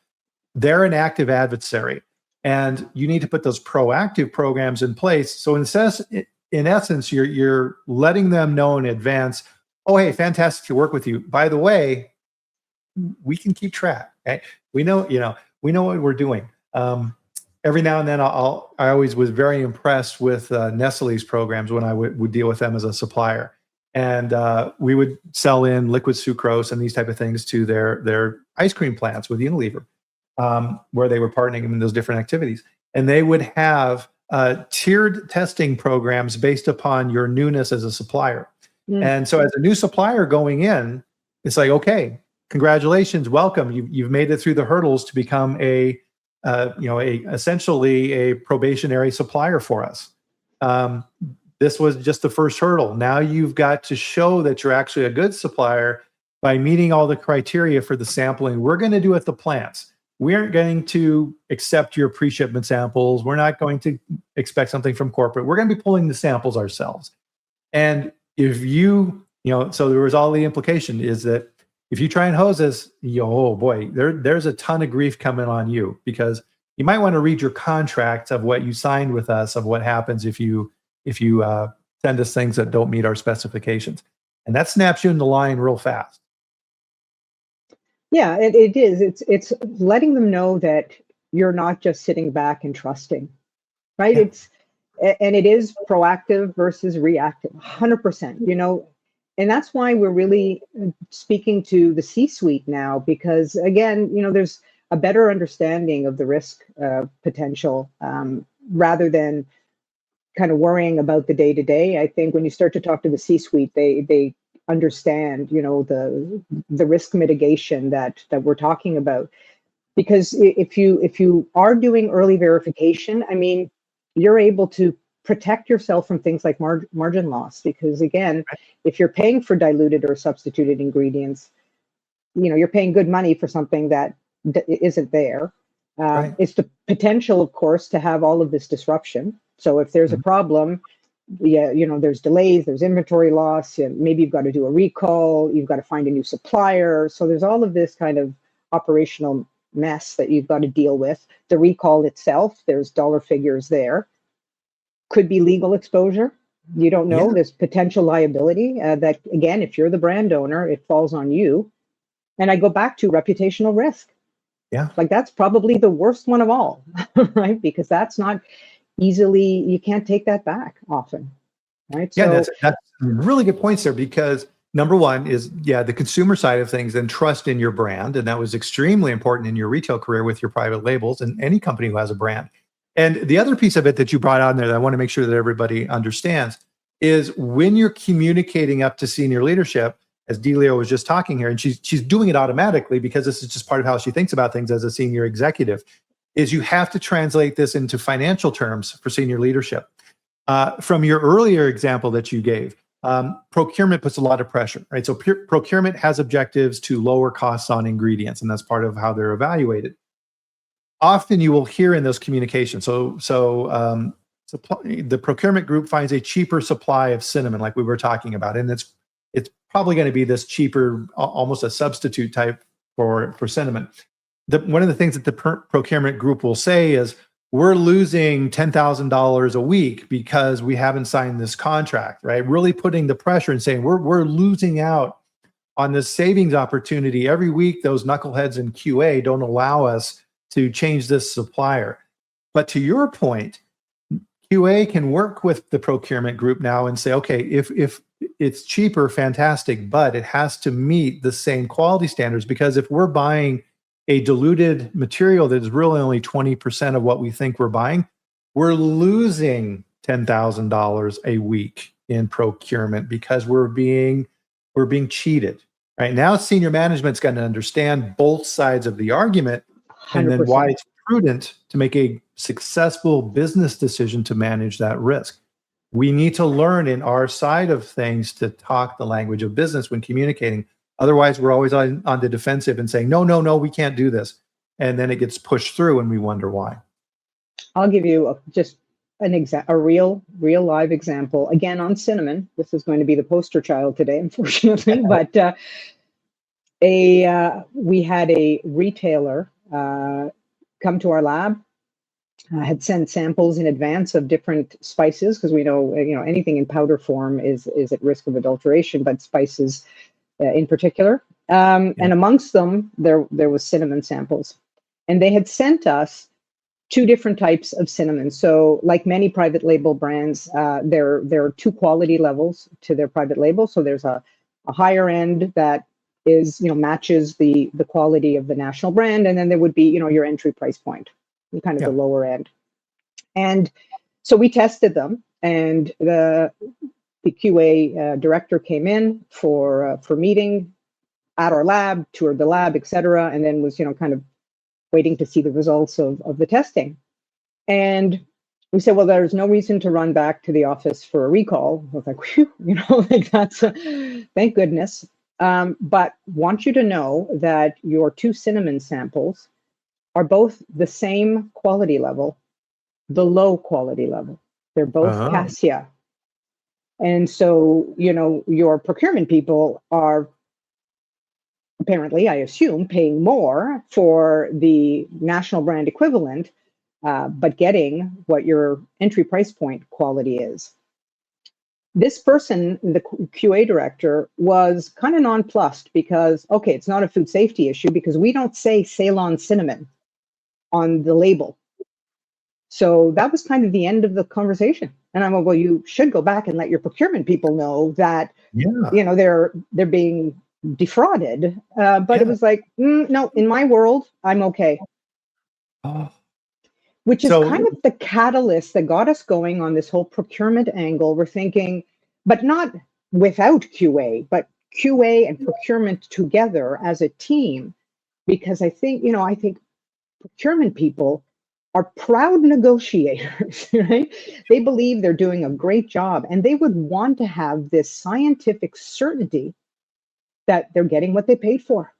They're an active adversary. And you need to put those proactive programs in place. So in essence, you're letting them know in advance, oh, hey, fantastic to work with you. By the way, we can keep track. Okay? We know what we're doing. Every now and then, I always was very impressed with Nestle's programs when I would deal with them as a supplier, and we would sell in liquid sucrose and these type of things to their ice cream plants with Unilever, where they were partnering in those different activities, and they would have tiered testing programs based upon your newness as a supplier. And so, as a new supplier going in, it's like, okay, congratulations, welcome. You've made it through the hurdles to become essentially a probationary supplier for us. This was just the first hurdle. Now you've got to show that you're actually a good supplier by meeting all the criteria for the sampling we're going to do at the plants. We aren't going to accept your pre-shipment samples. We're not going to expect something from corporate. We're going to be pulling the samples ourselves. And if so there was all the implication is that if you try and hose us, oh boy, there's a ton of grief coming on you, because you might want to read your contracts of what you signed with us, of what happens if you send us things that don't meet our specifications. And that snaps you in the line real fast. Yeah, it is. It's letting them know that you're not just sitting back and trusting, right? Yeah. And it is proactive versus reactive, 100%, and that's why we're really speaking to the C-suite now, because again, there's a better understanding of the risk potential, rather than kind of worrying about the day to day. I think when you start to talk to the C-suite, they understand, the risk mitigation that we're talking about. Because if you are doing early verification, I mean, you're able to protect yourself from things like margin loss. Because again, if you're paying for diluted or substituted ingredients, you're paying good money for something that isn't there. Right. It's the potential, of course, to have all of this disruption. So if there's a Mhm. problem, yeah, there's delays, there's inventory loss, maybe you've got to do a recall, you've got to find a new supplier. So there's all of this kind of operational mess that you've got to deal with. The recall itself, there's dollar figures there. Could be legal exposure. You don't Yeah. know. There's potential liability that, again, if you're the brand owner, it falls on you. And I go back to reputational risk. Yeah. Like that's probably the worst one of all, right? Because that's not easily, you can't take that back often, right? Yeah, So that's really good points there, because number one is, the consumer side of things and trust in your brand. And that was extremely important in your retail career with your private labels and any company who has a brand. And the other piece of it that you brought on there that I want to make sure that everybody understands is when you're communicating up to senior leadership, as Deleo was just talking here, and she's doing it automatically because this is just part of how she thinks about things as a senior executive, is you have to translate this into financial terms for senior leadership. From your earlier example that you gave, procurement puts a lot of pressure, right? So procurement has objectives to lower costs on ingredients, and that's part of how they're evaluated. Often you will hear in those communications, the procurement group finds a cheaper supply of cinnamon, like we were talking about, and it's probably going to be this cheaper, almost a substitute type for cinnamon. One of the things that the procurement group will say is, we're losing $10,000 a week because we haven't signed this contract, right? Really putting the pressure and saying we're losing out on this savings opportunity every week. Those knuckleheads in QA don't allow us to change this supplier. But to your point, QA can work with the procurement group now and say, okay, if it's cheaper, fantastic, but it has to meet the same quality standards, because if we're buying a diluted material that is really only 20% of what we think we're buying, we're losing $10,000 a week in procurement because we're being cheated. Right now, senior management's got to understand both sides of the argument, and then why 100%. it's prudent to make a successful business decision to manage that risk. We need to learn in our side of things to talk the language of business when communicating. Otherwise, we're always on the defensive and saying, no, we can't do this. And then it gets pushed through and we wonder why. I'll give you just a real live example, again, on cinnamon. This is going to be the poster child today, unfortunately, but we had a retailer come to our lab. Had sent samples in advance of different spices, because we know anything in powder form is at risk of adulteration, but spices in particular. And amongst them, there was cinnamon samples, and they had sent us two different types of cinnamon. So, like many private label brands, there are two quality levels to their private label. So there's a higher end that is matches the quality of the national brand, and then there would be your entry price point, kind of the lower end. And so we tested them, and the QA director came in for meeting at our lab, toured the lab, etc., and then was kind of waiting to see the results of the testing. And we said, well, there's no reason to run back to the office for a recall. I was like, whew, like that's thank goodness. But want you to know that your two cinnamon samples are both the same quality level, the low quality level. They're both cassia. And so, your procurement people are apparently, I assume, paying more for the national brand equivalent, but getting what your entry price point quality is. this person, the QA director, was kind of nonplussed because, okay, it's not a food safety issue because we don't say Ceylon cinnamon on the label. So that was kind of the end of the conversation. And I'm like, well, you should go back and let your procurement people know that, they're being defrauded. But it was like, no, in my world, I'm okay. Oh. Which is kind of the catalyst that got us going on this whole procurement angle. We're thinking, but not without QA, but QA and procurement together as a team. Because I think procurement people are proud negotiators, right? They believe they're doing a great job and they would want to have this scientific certainty that they're getting what they paid for.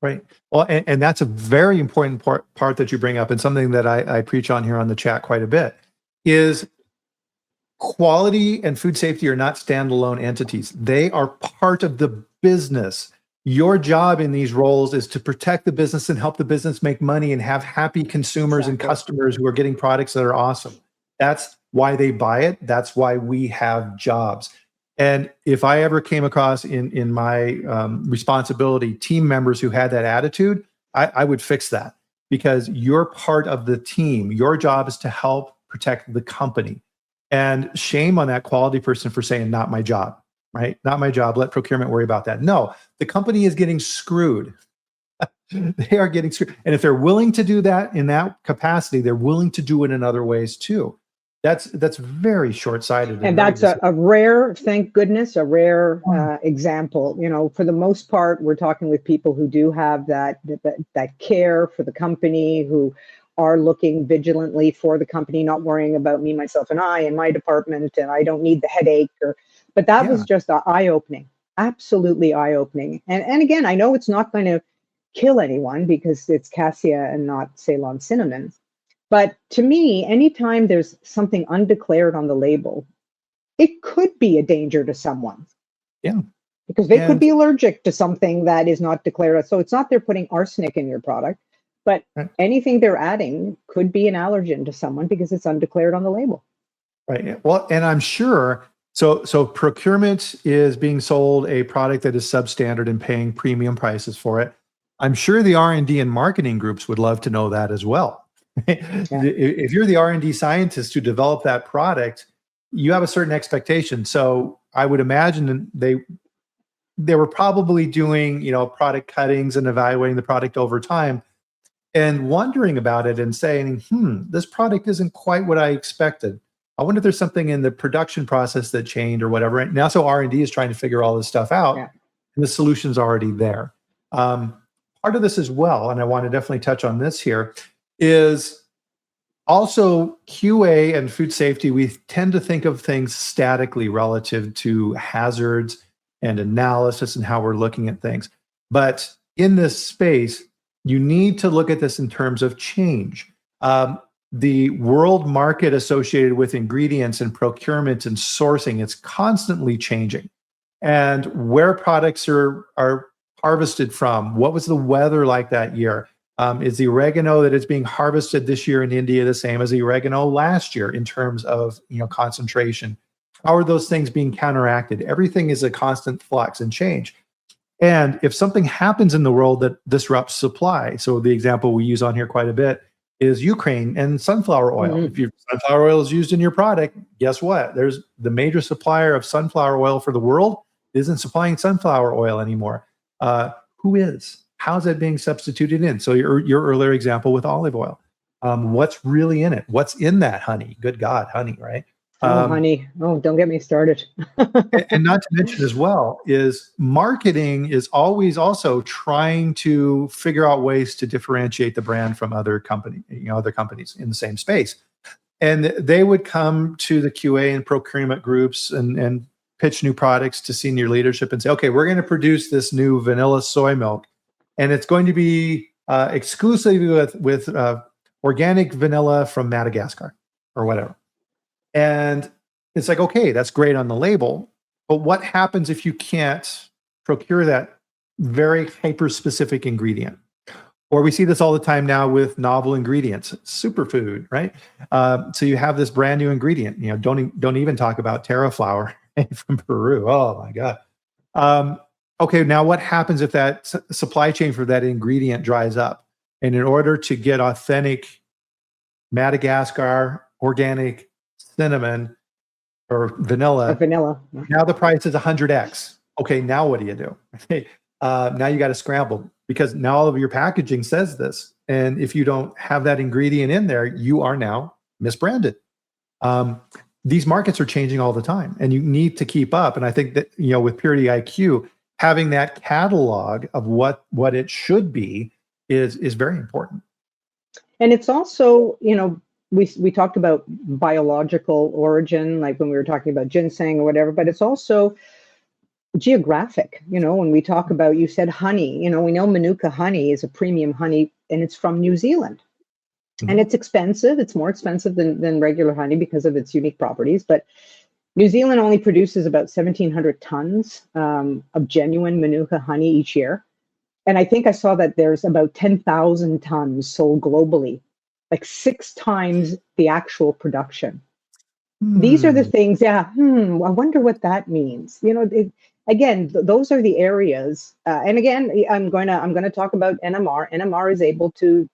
Right. Well, and that's a very important part that you bring up, and something that I preach on here on the chat quite a bit, is quality and food safety are not standalone entities. They are part of the business. Your job in these roles is to protect the business and help the business make money and have happy consumers and customers who are getting products that are awesome. That's why they buy it. That's why we have jobs. And if I ever came across in my responsibility team members who had that attitude, I would fix that, because you're part of the team. Your job is to help protect the company. And shame on that quality person for saying, not my job, right? Not my job. Let procurement worry about that. No, the company is getting screwed. They are getting screwed. And if they're willing to do that in that capacity, they're willing to do it in other ways too. That's very short-sighted. And that's a rare, thank goodness, a rare example. For the most part, we're talking with people who do have that care for the company, who are looking vigilantly for the company, not worrying about me, myself, and I in my department, and I don't need the headache. But that was just eye-opening, absolutely eye-opening. And again, I know it's not going to kill anyone because it's cassia and not Ceylon cinnamon. But to me, anytime there's something undeclared on the label, it could be a danger to someone. Yeah. Because they could be allergic to something that is not declared. So it's not they're putting arsenic in your product, but anything they're adding could be an allergen to someone because it's undeclared on the label. Right. Well, and I'm sure, so procurement is being sold a product that is substandard and paying premium prices for it. I'm sure the R&D and marketing groups would love to know that as well. If you're the R&D scientist who developed that product, you have a certain expectation. So I would imagine they were probably doing, product cuttings and evaluating the product over time and wondering about it and saying, this product isn't quite what I expected. I wonder if there's something in the production process that changed or whatever. And now, so R&D is trying to figure all this stuff out, and the solution's already there. Part of this as well, and I want to definitely touch on this here, is also QA and food safety. We tend to think of things statically relative to hazards and analysis and how we're looking at things. But in this space, you need to look at this in terms of change. The world market associated with ingredients and procurement and sourcing, it's constantly changing. And where products are harvested from, what was the weather like that year? Is the oregano that is being harvested this year in India the same as the oregano last year in terms of concentration? How are those things being counteracted? Everything is a constant flux and change. And if something happens in the world that disrupts supply, so the example we use on here quite a bit is Ukraine and sunflower oil. If your sunflower oil is used in your product, guess what? There's the major supplier of sunflower oil for the world isn't supplying sunflower oil anymore. Who is? How's that being substituted in? So your earlier example with olive oil, what's really in it? What's in that honey? Good God, honey, right? Honey. Oh, don't get me started. And not to mention as well is marketing is always also trying to figure out ways to differentiate the brand from other companies in the same space. And they would come to the QA and procurement groups and pitch new products to senior leadership and say, okay, we're going to produce this new vanilla soy milk. And it's going to be exclusively with organic vanilla from Madagascar or whatever. And it's like, okay, that's great on the label, but what happens if you can't procure that very hyper-specific ingredient? Or we see this all the time now with novel ingredients, superfood, right? So you have this brand new ingredient. Don't even talk about terra flour from Peru. Oh my God. Okay, now what happens if that supply chain for that ingredient dries up? And in order to get authentic Madagascar organic cinnamon or Or vanilla, vanilla. now the price is 100x. Okay, now what do you do? Now you got to scramble because now all of your packaging says this. And if you don't have that ingredient in there, you are now misbranded. These markets are changing all the time and you need to keep up. And I think that, with Purity IQ, having that catalog of what it should be is very important. And it's also, we talked about biological origin, like when we were talking about ginseng or whatever, but it's also geographic. When we talk about, you said honey, we know Manuka honey is a premium honey and it's from New Zealand. Mm-hmm. And it's expensive. It's more expensive than regular honey because of its unique properties. But New Zealand only produces about 1,700 tons of genuine Manuka honey each year. And I think I saw that there's about 10,000 tons sold globally, like 6 times the actual production. These are the things, I wonder what that means. Again, those are the areas. And again, I'm going to talk about NMR. NMR is able to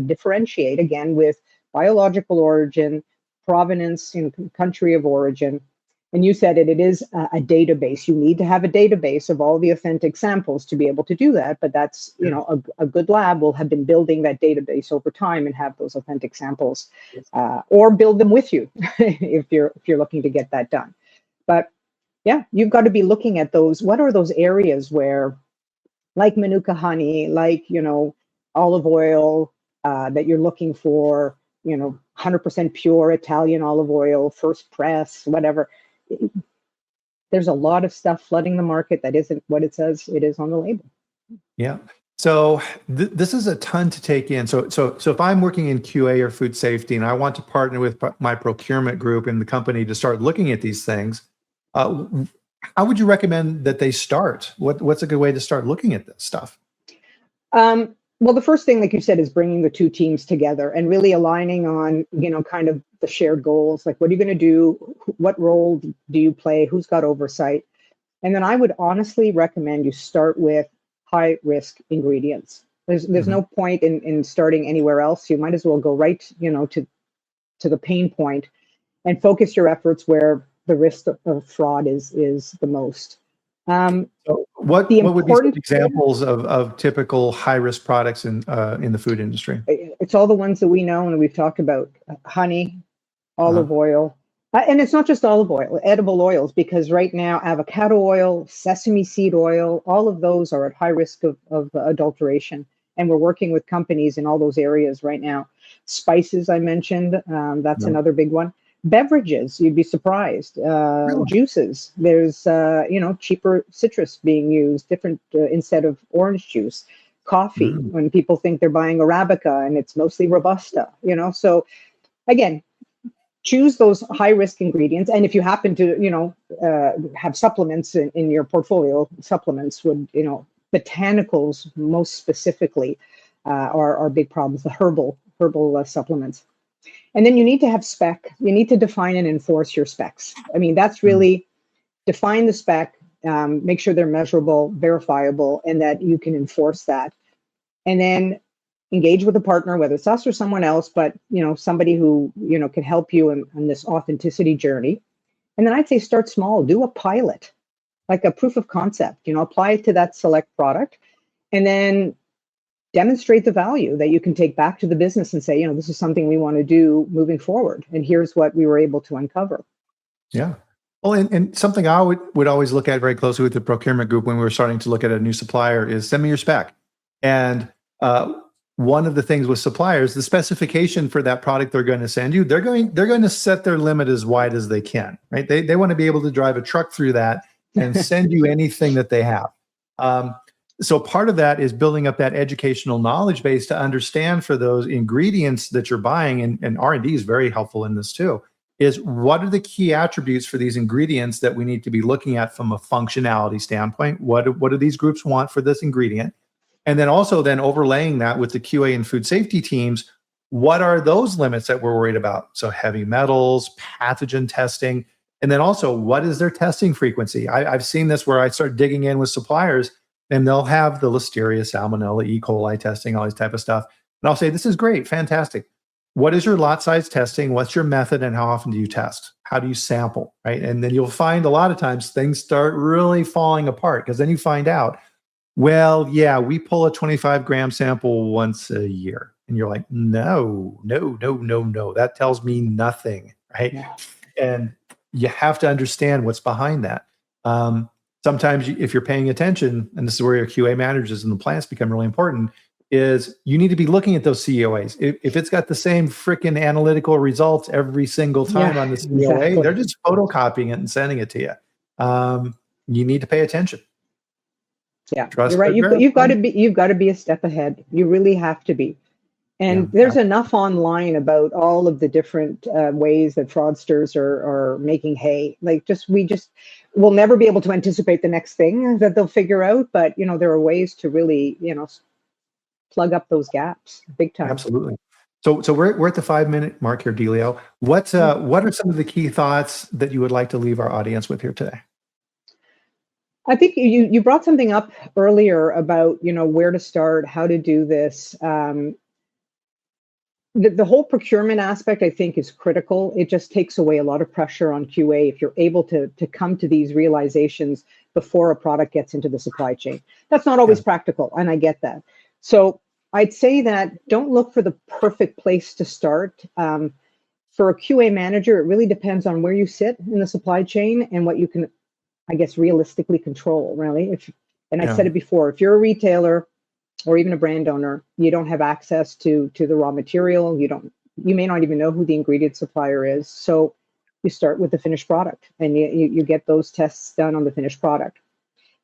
differentiate, again, with biological origin, provenance, country of origin. And you said it is a database. You need to have a database of all the authentic samples to be able to do that. But that's, a good lab will have been building that database over time and have those authentic samples, or build them with you if you're looking to get that done. But yeah, you've got to be looking at those. What are those areas where, like Manuka honey, like, olive oil that you're looking for, 100% pure Italian olive oil, first press, whatever. There's a lot of stuff flooding the market that isn't what it says it is on the label. Yeah. So this is a ton to take in. So if I'm working in QA or food safety and I want to partner with my procurement group in the company to start looking at these things, how would you recommend that they start? What's a good way to start looking at this stuff? Well, the first thing, like you said, is bringing the two teams together and really aligning on, kind of the shared goals. Like, what are you going to do? What role do you play? Who's got oversight? And then I would honestly recommend you start with high risk ingredients. There's no point in starting anywhere else. You might as well go right, to the pain point and focus your efforts where the risk of fraud is the most. So what would be some examples of typical high risk products in the food industry? It's all the ones that we know and we've talked about: honey, olive oil, and it's not just olive oil, edible oils, because right now avocado oil, sesame seed oil, all of those are at high risk of adulteration, and we're working with companies in all those areas right now. Spices, I mentioned, that's another big one. Beverages, you'd be surprised. Really? Juices, there's cheaper citrus being used, different instead of orange juice. Coffee, when people think they're buying Arabica and it's mostly Robusta, So again, choose those high risk ingredients. And if you happen to have supplements in your portfolio, supplements would, botanicals most specifically are big problems. The herbal supplements. And then you need to have spec. You need to define and enforce your specs. I mean, that's really define the spec, make sure they're measurable, verifiable, and that you can enforce that. And then engage with a partner, whether it's us or someone else, but somebody who can help you on this authenticity journey. And then I'd say start small. Do a pilot, like a proof of concept. Apply it to that select product, and then demonstrate the value that you can take back to the business and say, this is something we want to do moving forward. And here's what we were able to uncover. Yeah. Well, and something I would always look at very closely with the procurement group when we were starting to look at a new supplier is send me your spec. And one of the things with suppliers, the specification for that product they're going to send you, they're going to set their limit as wide as they can, right? They want to be able to drive a truck through that and send you anything that they have. So part of that is building up that educational knowledge base to understand for those ingredients that you're buying, and R&D is very helpful in this too, is what are the key attributes for these ingredients that we need to be looking at from a functionality standpoint? What do these groups want for this ingredient? And then also then overlaying that with the QA and food safety teams, what are those limits that we're worried about? So heavy metals, pathogen testing, And then also, what is their testing frequency? I've seen this where I start digging in with suppliers, and they'll have the Listeria, Salmonella, E. coli testing, all this type of stuff. And I'll say, this is great, fantastic. What is your lot size testing? What's your method, and how often do you test? How do you sample, right? And then you'll find a lot of times things start really falling apart, because then you find out, well, yeah, we pull a 25-gram sample once a year. And you're like, no. That tells me nothing, right? Yeah. And you have to understand what's behind that. Sometimes if you're paying attention, and this is where your QA managers and the plants become really important, is you need to be looking at those COAs. If it's got the same freaking analytical results every single time on the COA, exactly. they're just photocopying it and sending it to you. You need to pay attention. Yeah, you're right. You've got to be a step ahead. You really have to be. And there's enough online about all of the different ways that fraudsters are making hay. Like, we'll never be able to anticipate the next thing that they'll figure out. But, there are ways to really, plug up those gaps big time. Absolutely. So we're at the 5-minute mark here, Deleo. What are some of the key thoughts that you would like to leave our audience with here today? I think you brought something up earlier about, where to start, how to do this. The whole procurement aspect, I think, is critical. It just takes away a lot of pressure on QA if you're able to come to these realizations before a product gets into the supply chain. That's not always practical, and I get that. So I'd say that don't look for the perfect place to start. For a QA manager, it really depends on where you sit in the supply chain and what you can, I guess, realistically control, really. I said it before, if you're a retailer or even a brand owner, you don't have access to the raw material. You may not even know who the ingredient supplier is. So you start with the finished product, and you get those tests done on the finished product.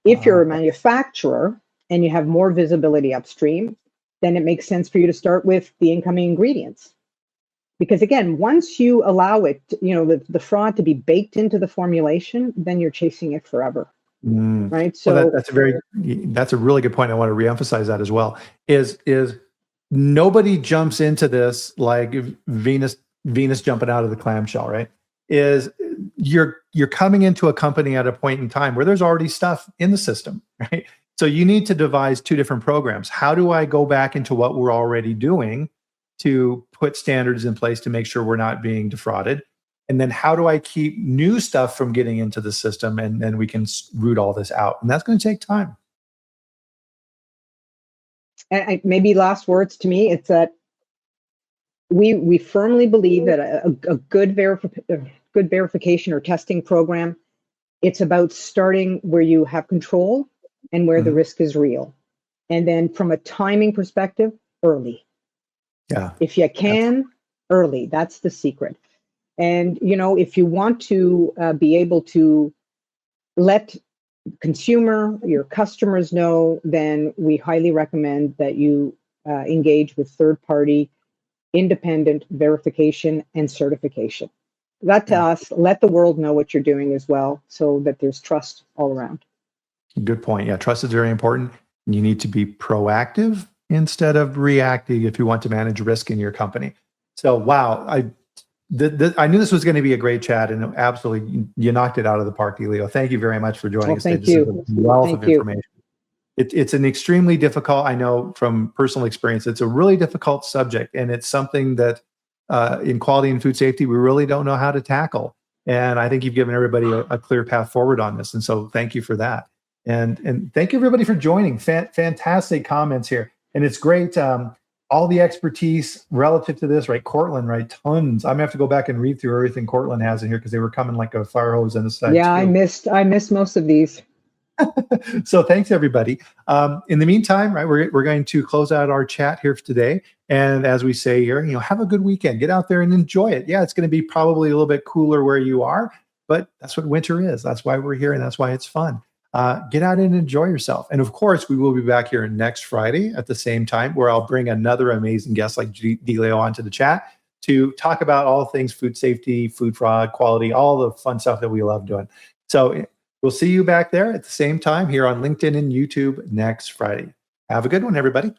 If you're a manufacturer and you have more visibility upstream, then it makes sense for you to start with the incoming ingredients. Because again, once you allow it, the fraud to be baked into the formulation, then you're chasing it forever. Right. So well, that's a really good point. I want to reemphasize that as well. Is nobody jumps into this like Venus jumping out of the clamshell, right? Is you're coming into a company at a point in time where there's already stuff in the system, right? So you need to devise two different programs. How do I go back into what we're already doing to put standards in place to make sure we're not being defrauded? And then how do I keep new stuff from getting into the system, and then we can root all this out? And that's going to take time. And maybe last words to me, it's that we firmly believe that a good verification or testing program, it's about starting where you have control and where the risk is real. And then from a timing perspective, early. Yeah. If you can, early. That's the secret. And, if you want to be able to let consumer, your customers know, then we highly recommend that you engage with third-party independent verification and certification. That to us, let the world know what you're doing as well, so that there's trust all around. Good point. Yeah, trust is very important. You need to be proactive instead of reactive if you want to manage risk in your company. So, wow, I knew this was going to be a great chat, and absolutely, you knocked it out of the park, Deleo. Thank you very much for joining us today. Thank you. This is a wealth of information. It's an extremely difficult, I know from personal experience, it's a really difficult subject, and it's something that in quality and food safety, we really don't know how to tackle. And I think you've given everybody a clear path forward on this. And so thank you for that. And thank you everybody for joining. Fantastic comments here. And it's great. All the expertise relative to this, right? Cortland, right? Tons. I'm gonna have to go back and read through everything Cortland has in here, because they were coming like a fire hose on the side. Yeah, too. I missed most of these. So thanks everybody. In the meantime, right, we're going to close out our chat here for today. And as we say here, have a good weekend. Get out there and enjoy it. Yeah, it's going to be probably a little bit cooler where you are, but that's what winter is. That's why we're here, and that's why it's fun. Get out and enjoy yourself. And of course, we will be back here next Friday at the same time, where I'll bring another amazing guest like Deleo onto the chat to talk about all things food safety, food fraud, quality, all the fun stuff that we love doing. So we'll see you back there at the same time here on LinkedIn and YouTube next Friday. Have a good one, everybody.